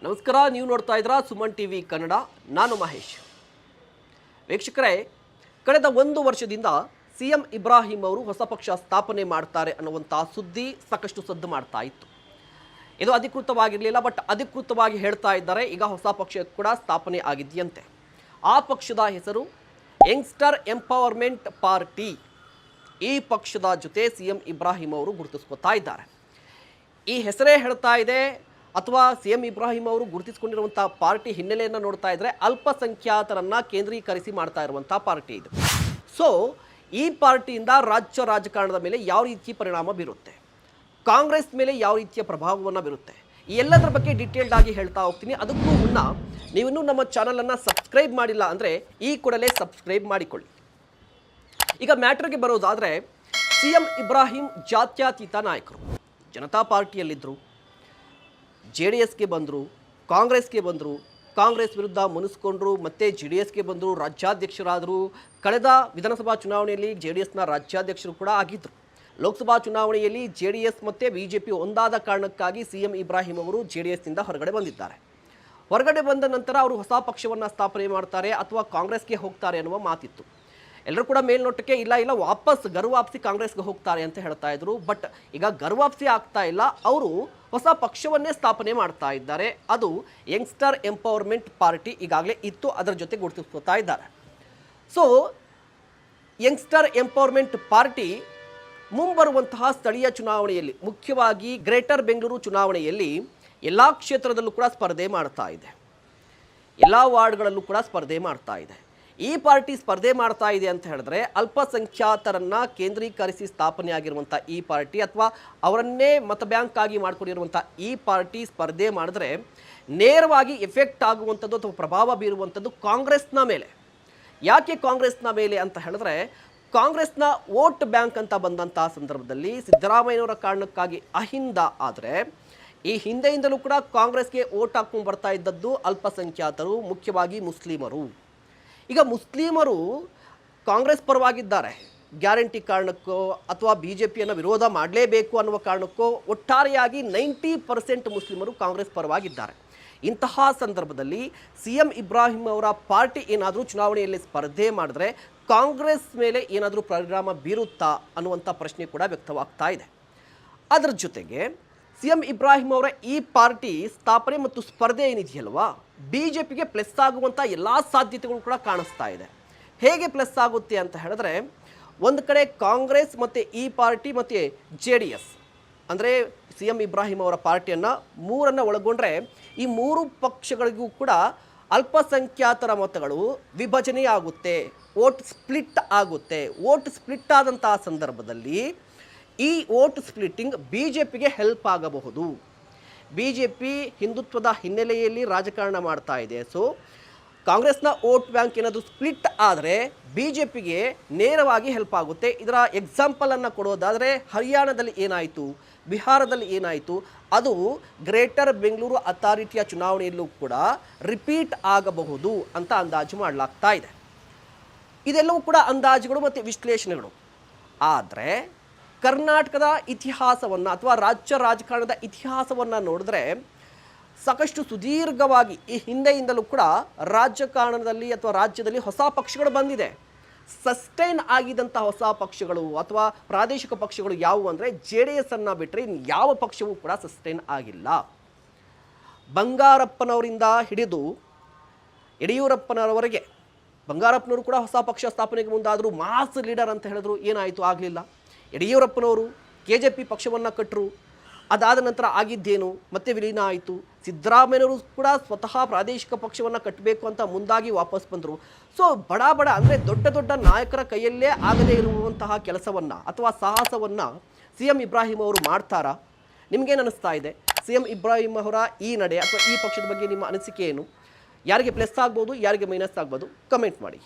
ನಮಸ್ಕಾರ, ನೀವು ನೋಡ್ತಾ ಇದ್ದೀರಾ ಸುಮನ್ ಟಿವಿ ಕನ್ನಡ. ನಾನು ಮಹೇಶ್. ವೀಕ್ಷಕರೇ, ಕಳೆದ 1 ವರ್ಷದಿಂದ ಸಿಎಂ ಇಬ್ರಾಹಿಂ ಅವರು ಹೊಸ ಪಕ್ಷ ಸ್ಥಾಪನೆ ಮಾಡ್ತಾರೆ ಅನ್ನುವಂಥ ಸುದ್ದಿ ಸಾಕಷ್ಟು ಸದ್ದು ಮಾಡ್ತಾ ಇತ್ತು. ಇದು ಅಧಿಕೃತವಾಗಿರಲಿಲ್ಲ, ಬಟ್ ಅಧಿಕೃತವಾಗಿ ಹೇಳ್ತಾ ಇದ್ದಾರೆ ಈಗ ಹೊಸ ಪಕ್ಷ ಕೂಡ ಸ್ಥಾಪನೆ ಆಗಿದೆಯಂತೆ. ಆ ಪಕ್ಷದ ಹೆಸರು ಯಂಗ್ಸ್ಟರ್ ಎಂಪವರ್ಮೆಂಟ್ ಪಾರ್ಟಿ. ಈ ಪಕ್ಷದ ಜೊತೆ ಸಿಎಂ ಇಬ್ರಾಹಿಂ ಅವರು ಗುರುತಿಸ್ಕೊತಾ ಇದ್ದಾರೆ. ಈ ಹೆಸರೇ ಹೇಳ್ತಾ ಇದೆ, ಅಥವಾ ಸಿಎಂ ಇಬ್ರಾಹಿಂ ಅವರು ಗುರುತಿಸಿಕೊಂಡಿರುವಂಥ ಪಾರ್ಟಿ ಹಿನ್ನೆಲೆಯನ್ನು ನೋಡ್ತಾ ಇದ್ದರೆ ಅಲ್ಪಸಂಖ್ಯಾತರನ್ನು ಕೇಂದ್ರೀಕರಿಸಿ ಮಾಡ್ತಾ ಇರುವಂಥ ಪಾರ್ಟಿ ಇದು. ಸೊ ಈ ಪಾರ್ಟಿಯಿಂದ ರಾಜ್ಯ ರಾಜಕಾರಣದ ಮೇಲೆ ಯಾವ ರೀತಿ ಪರಿಣಾಮ ಬೀರುತ್ತೆ, ಕಾಂಗ್ರೆಸ್ ಮೇಲೆ ಯಾವ ರೀತಿಯ ಪ್ರಭಾವವನ್ನು ಬೀರುತ್ತೆ, ಈ ಎಲ್ಲದರ ಬಗ್ಗೆ ಡೀಟೇಲ್ಡ್ ಆಗಿ ಹೇಳ್ತಾ ಹೋಗ್ತೀನಿ. ಅದಕ್ಕೂ ಮುನ್ನ ನೀವಿನ್ನೂ ನಮ್ಮ ಚಾನಲನ್ನು ಸಬ್ಸ್ಕ್ರೈಬ್ ಮಾಡಿಲ್ಲ ಅಂದರೆ ಈ ಕೂಡಲೇ ಸಬ್ಸ್ಕ್ರೈಬ್ ಮಾಡಿಕೊಳ್ಳಿ. ಈಗ ಮ್ಯಾಟ್ರಿಗೆ ಬರೋದಾದರೆ, ಸಿಎಂ ಇಬ್ರಾಹಿಂ ಜಾತ್ಯತೀತ ನಾಯಕರು. ಜನತಾ ಪಾರ್ಟಿಯಲ್ಲಿದ್ದರು, JDSಗೆ ಬಂದರು, ಕಾಂಗ್ರೆಸ್ಗೆ ಬಂದರು, ಕಾಂಗ್ರೆಸ್ ವಿರುದ್ಧ ಮುನಿಸ್ಕೊಂಡ್ರು, ಮತ್ತೆ JDSಗೆ ಬಂದರು, ರಾಜ್ಯಾಧ್ಯಕ್ಷರಾದರು. ಕಳೆದ ವಿಧಾನಸಭಾ ಚುನಾವಣೆಯಲ್ಲಿ JDSನ ರಾಜ್ಯಾಧ್ಯಕ್ಷರು ಕೂಡ ಆಗಿದ್ದರು. ಲೋಕಸಭಾ ಚುನಾವಣೆಯಲ್ಲಿ JDS ಮತ್ತು BJP ಒಂದಾದ ಕಾರಣಕ್ಕಾಗಿ ಸಿಎಂ ಇಬ್ರಾಹಿಂ ಅವರು JDSನಿಂದ ಹೊರಗಡೆ ಬಂದಿದ್ದಾರೆ. ಹೊರಗಡೆ ಬಂದ ನಂತರ ಅವರು ಹೊಸ ಪಕ್ಷವನ್ನು ಸ್ಥಾಪನೆ ಮಾಡ್ತಾರೆ ಅಥವಾ ಕಾಂಗ್ರೆಸ್ಗೆ ಹೋಗ್ತಾರೆ ಅನ್ನುವ ಮಾತಿತ್ತು. ಎಲ್ಲರೂ ಕೂಡ ಮೇಲ್ನೋಟಕ್ಕೆ ಇಲ್ಲ ವಾಪಸ್ ಗರ್ವಾಪ್ಸಿ ಕಾಂಗ್ರೆಸ್ಗೆ ಹೋಗ್ತಾರೆ ಅಂತ ಹೇಳ್ತಾ ಇದ್ರು. ಬಟ್ ಈಗ ಗರ್ವಾಪ್ಸಿ ಆಗ್ತಾ ಇಲ್ಲ, ಅವರು ಹೊಸ ಪಕ್ಷವನ್ನೇ ಸ್ಥಾಪನೆ ಮಾಡ್ತಾ ಇದ್ದಾರೆ. ಅದು ಯಂಗ್ಸ್ಟರ್ ಎಂಪವರ್ಮೆಂಟ್ ಪಾರ್ಟಿ ಈಗಾಗಲೇ ಇತ್ತು, ಅದರ ಜೊತೆ ಗುರುತಿಸ್ಕೊತಾ ಇದ್ದಾರೆ. ಸೊ ಯಂಗ್ಸ್ಟರ್ ಎಂಪವರ್ಮೆಂಟ್ ಪಾರ್ಟಿ ಮುಂಬರುವಂತಹ ಸ್ಥಳೀಯ ಚುನಾವಣೆಯಲ್ಲಿ, ಮುಖ್ಯವಾಗಿ ಗ್ರೇಟರ್ ಬೆಂಗಳೂರು ಚುನಾವಣೆಯಲ್ಲಿ ಎಲ್ಲ ಕ್ಷೇತ್ರದಲ್ಲೂ ಕೂಡ ಸ್ಪರ್ಧೆ ಮಾಡ್ತಾ ಇದೆ, ಎಲ್ಲ ವಾರ್ಡ್ಗಳಲ್ಲೂ ಕೂಡ ಸ್ಪರ್ಧೆ ಮಾಡ್ತಾ ಇದೆ. ಈ ಪಾರ್ಟಿ ಸ್ಪರ್ಧೆ ಮಾಡ್ತಾ ಇದೆ ಅಂತ ಹೇಳಿದ್ರೆ ಅಲ್ಪಸಂಖ್ಯಾತರನ್ನು ಕೇಂದ್ರೀಕರಿಸಿ ಸ್ಥಾಪನೆ ಆಗಿರುವಂಥ ಈ ಪಾರ್ಟಿ, ಅಥವಾ ಅವರನ್ನೇ ಮತ ಬ್ಯಾಂಕ್ ಆಗಿ ಮಾಡ್ಕೊಂಡಿರುವಂಥ ಈ ಪಾರ್ಟಿ ಸ್ಪರ್ಧೆ ಮಾಡಿದ್ರೆ ನೇರವಾಗಿ ಎಫೆಕ್ಟ್ ಆಗುವಂಥದ್ದು ಅಥವಾ ಪ್ರಭಾವ ಬೀರುವಂಥದ್ದು ಕಾಂಗ್ರೆಸ್ನ ಮೇಲೆ. ಯಾಕೆ ಕಾಂಗ್ರೆಸ್ನ ಮೇಲೆ ಅಂತ ಹೇಳಿದ್ರೆ, ಕಾಂಗ್ರೆಸ್ನ ವೋಟ್ ಬ್ಯಾಂಕ್ ಅಂತ ಬಂದಂಥ ಸಂದರ್ಭದಲ್ಲಿ ಸಿದ್ದರಾಮಯ್ಯನವರ ಕಾರಣಕ್ಕಾಗಿ ಅಹಿಂದ ಆದರೆ, ಈ ಹಿಂದೆಯಿಂದಲೂ ಕೂಡ ಕಾಂಗ್ರೆಸ್ಗೆ ವೋಟ್ ಹಾಕ್ಕೊಂಡು ಬರ್ತಾ ಇದ್ದದ್ದು ಅಲ್ಪಸಂಖ್ಯಾತರು, ಮುಖ್ಯವಾಗಿ ಮುಸ್ಲಿಮರು. ಈಗ ಮುಸ್ಲಿಮರು ಕಾಂಗ್ರೆಸ್ ಪರವಾಗಿದ್ದಾರೆ, ಗ್ಯಾರಂಟಿ ಕಾರಣಕ್ಕೋ ಅಥವಾ BJPಯನ್ನು ವಿರೋಧ ಮಾಡಲೇಬೇಕು ಅನ್ನುವ ಕಾರಣಕ್ಕೋ ಒಟ್ಟಾರೆಯಾಗಿ 90% ಮುಸ್ಲಿಮರು ಕಾಂಗ್ರೆಸ್ ಪರವಾಗಿದ್ದಾರೆ. ಇಂತಹ ಸಂದರ್ಭದಲ್ಲಿ ಸಿಎಂ ಇಬ್ರಾಹಿಂ ಅವರ ಪಾರ್ಟಿ ಏನಾದರೂ ಚುನಾವಣೆಯಲ್ಲಿ ಸ್ಪರ್ಧೆ ಮಾಡಿದ್ರೆ ಕಾಂಗ್ರೆಸ್ ಮೇಲೆ ಏನಾದರೂ ಪರಿಣಾಮ ಬೀರುತ್ತಾ ಅನ್ನುವಂಥ ಪ್ರಶ್ನೆ ಕೂಡ ವ್ಯಕ್ತವಾಗ್ತಾ ಇದೆ. ಅದರ ಜೊತೆಗೆ ಸಿಎಂ ಇಬ್ರಾಹಿಂ ಅವರ ಈ ಪಾರ್ಟಿ ಸ್ಥಾಪನೆ ಮತ್ತು ಸ್ಪರ್ಧೆ ಏನಿದೆಯಲ್ವಾ, BJPಗೆ ಪ್ಲಸ್ ಆಗುವಂಥ ಎಲ್ಲ ಸಾಧ್ಯತೆಗಳು ಕೂಡ ಕಾಣಿಸ್ತಾ ಇದೆ. ಹೇಗೆ ಪ್ಲಸ್ ಆಗುತ್ತೆ ಅಂತ ಹೇಳಿದ್ರೆ, ಒಂದು ಕಡೆ ಕಾಂಗ್ರೆಸ್ ಮತ್ತು ಈ ಪಾರ್ಟಿ ಮತ್ತು JDS ಅಂದರೆ ಸಿಎಂ ಇಬ್ರಾಹಿಂ ಅವರ ಪಾರ್ಟಿಯನ್ನು ಮೂರನ್ನು ಒಳಗೊಂಡ್ರೆ ಈ ಮೂರು ಪಕ್ಷಗಳಿಗೂ ಕೂಡ ಅಲ್ಪಸಂಖ್ಯಾತರ ಮತಗಳು ವಿಭಜನೆ ಆಗುತ್ತೆ, ವೋಟ್ ಸ್ಪ್ಲಿಟ್ ಆಗುತ್ತೆ. ವೋಟ್ ಸ್ಪ್ಲಿಟ್ ಆದಂತಹ ಸಂದರ್ಭದಲ್ಲಿ ಈ ವೋಟ್ ಸ್ಪ್ಲಿಟ್ಟಿಂಗ್ BJPಗೆ ಹೆಲ್ಪ್ ಆಗಬಹುದು. BJP ಹಿಂದುತ್ವದ ಹಿನ್ನೆಲೆಯಲ್ಲಿ ರಾಜಕಾರಣ ಮಾಡ್ತಾ ಇದೆ. ಸೊ ಕಾಂಗ್ರೆಸ್ನ ವೋಟ್ ಬ್ಯಾಂಕ್ ಏನಾದರೂ ಸ್ಪ್ಲಿಟ್ ಆದರೆ BJPಗೆ ನೇರವಾಗಿ ಹೆಲ್ಪ್ ಆಗುತ್ತೆ. ಇದರ ಎಕ್ಸಾಂಪಲನ್ನು ಕೊಡೋದಾದರೆ, ಹರಿಯಾಣದಲ್ಲಿ ಏನಾಯಿತು, ಬಿಹಾರದಲ್ಲಿ ಏನಾಯಿತು, ಅದು ಗ್ರೇಟರ್ ಬೆಂಗಳೂರು ಅಥಾರಿಟಿಯ ಚುನಾವಣೆಯಲ್ಲೂ ಕೂಡ ರಿಪೀಟ್ ಆಗಬಹುದು ಅಂತ ಅಂದಾಜು ಮಾಡಲಾಗ್ತಾ ಇದೆ. ಇದೆಲ್ಲವೂ ಕೂಡ ಅಂದಾಜುಗಳು ಮತ್ತು ವಿಶ್ಲೇಷಣೆಗಳು. ಆದರೆ ಕರ್ನಾಟಕದ ಇತಿಹಾಸವನ್ನು ಅಥವಾ ರಾಜ್ಯ ರಾಜಕಾರಣದ ಇತಿಹಾಸವನ್ನು ನೋಡಿದ್ರೆ ಸಾಕಷ್ಟು ಸುದೀರ್ಘವಾಗಿ ಈ ಹಿಂದೆಯಿಂದಲೂ ಕೂಡ ರಾಜಕಾರಣದಲ್ಲಿ ಅಥವಾ ರಾಜ್ಯದಲ್ಲಿ ಹೊಸ ಪಕ್ಷಗಳು ಬಂದಿದೆ. ಸಸ್ಟೈನ್ ಆಗಿದ್ದಂಥ ಹೊಸ ಪಕ್ಷಗಳು ಅಥವಾ ಪ್ರಾದೇಶಿಕ ಪಕ್ಷಗಳು ಯಾವುವು ಅಂದರೆ JDS ಅನ್ನು ಬಿಟ್ಟರೆ ಇನ್ನು ಯಾವ ಪಕ್ಷವೂ ಕೂಡ ಸಸ್ಟೈನ್ ಆಗಿಲ್ಲ. ಬಂಗಾರಪ್ಪನವರಿಂದ ಹಿಡಿದು ಯಡಿಯೂರಪ್ಪನವರೆಗೆ, ಬಂಗಾರಪ್ಪನವರು ಕೂಡ ಹೊಸ ಪಕ್ಷ ಸ್ಥಾಪನೆಗೆ ಮುಂದಾದರೂ ಮಾಸ್ ಲೀಡರ್ ಅಂತ ಹೇಳಿದ್ರು, ಏನಾಯಿತು, ಆಗಲಿಲ್ಲ. ಯಡಿಯೂರಪ್ಪನವರು KJP ಪಕ್ಷವನ್ನು ಕಟ್ಟರು, ಅದಾದ ನಂತರ ಆಗಿದ್ದೇನು, ಮತ್ತೆ ವಿಲೀನ ಆಯಿತು. ಸಿದ್ದರಾಮಯ್ಯನವರು ಕೂಡ ಸ್ವತಃ ಪ್ರಾದೇಶಿಕ ಪಕ್ಷವನ್ನು ಕಟ್ಟಬೇಕು ಅಂತ ಮುಂದಾಗಿ ವಾಪಸ್ ಬಂದರು. ಸೊ ಬಡ ಅಂದರೆ ದೊಡ್ಡ ನಾಯಕರ ಕೈಯಲ್ಲೇ ಆಗದೇ ಇರುವಂತಹ ಕೆಲಸವನ್ನು ಅಥವಾ ಸಾಹಸವನ್ನು ಸಿಎಂ ಇಬ್ರಾಹಿಂ ಅವರು ಮಾಡ್ತಾರಾ? ನಿಮಗೇನು ಅನ್ನಿಸ್ತಾ ಇದೆ? ಸಿಎಂ ಇಬ್ರಾಹಿಂ ಅವರ ಈ ನಡೆ ಅಥವಾ ಈ ಪಕ್ಷದ ಬಗ್ಗೆ ನಿಮ್ಮ ಅನಿಸಿಕೆ ಏನು? ಯಾರಿಗೆ ಪ್ಲಸ್ ಆಗ್ಬೋದು, ಯಾರಿಗೆ ಮೈನಸ್ ಆಗ್ಬೋದು, ಕಮೆಂಟ್ ಮಾಡಿ.